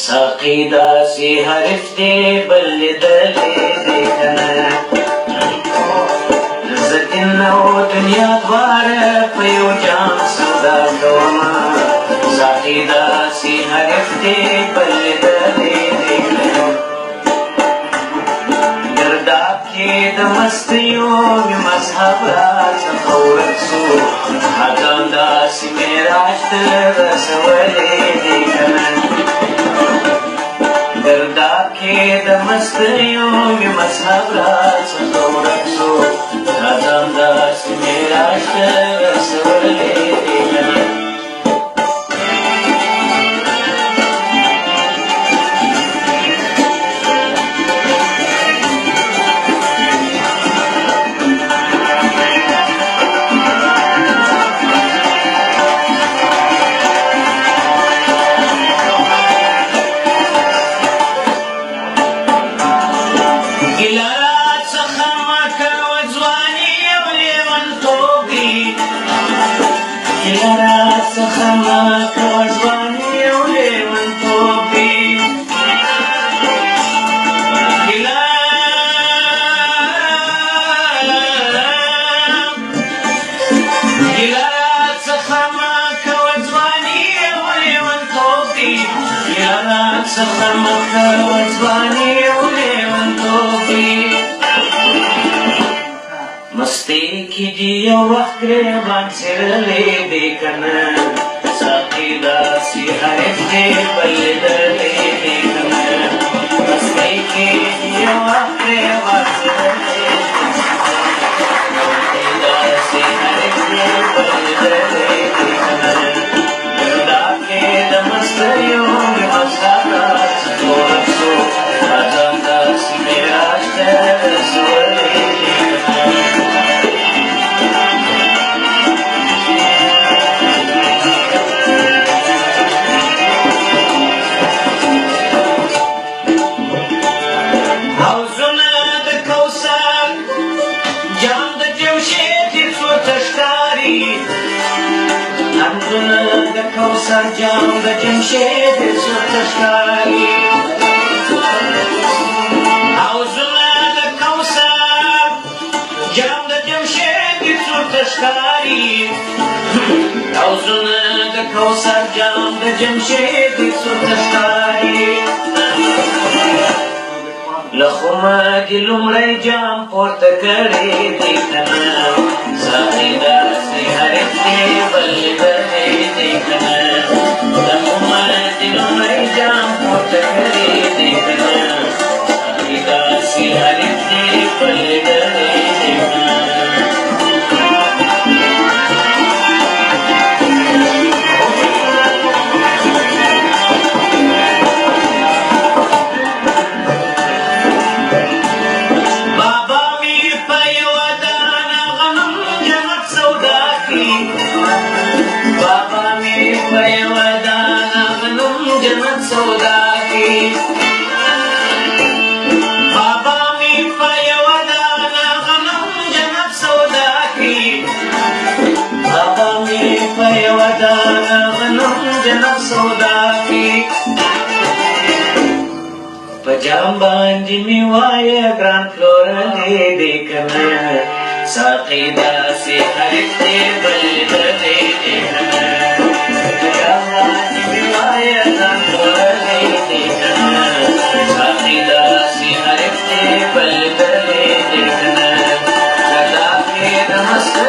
ساقي داسې حریف دی بل لیدلی دی کنه زه دین او دنیا دواړه په یو جام سودا کومه ساقي داسې حریف دی بل لیدلی دی کنه گرداب کې د مستیو مې مذهب راڅخه ورک سو اذان داسې معراج ته رسولی دی کنه گرداب کې د مستیو مې مذهب راڅخه ورک سو اذان داسې معراج ته رسولی دی کنه مستی کی دی یو وخت گریبان څیرلی دی کنه ساقي داسې حریف دی بل لیدلی دی کنه مستی کی دی یو وخت گریبان څیرلی دی ساقي داسې حریف دی بل لیدلی دی کنه گرداب کې د مستیو مې مذهب راڅخه ورک سو اذان داسې معراج ته رسولی دی کنه کوثر جام د جمشید څوته ښکاري حوضونه د کوثر جام د جمشید څوته ښکاري حوضونه د کوثر جام د جمشید څوته ښکاري له خمه دې لومړی جام پورته کړی دی کنه ساقي داسې حریف دی بل لیدلی دی کنه له خمه دې لومړی جام پورته کړی دی کنه ساقي داسې حریف دی بل لیدلی دی کنه جنت سودا کی بابا می پیودانا غنم جنت سودا کی بابا می پیودانا غنم جنت سودا کی پجام باندې می وای ګران فلورلی دی کنه ساقي داسې حریف دی بل لیدلی دی کنه پجام باندې می وای ګران فلورلی دی کنه ساقي داسې حریف دی بل لیدلی دی کنه گرداب کې د مست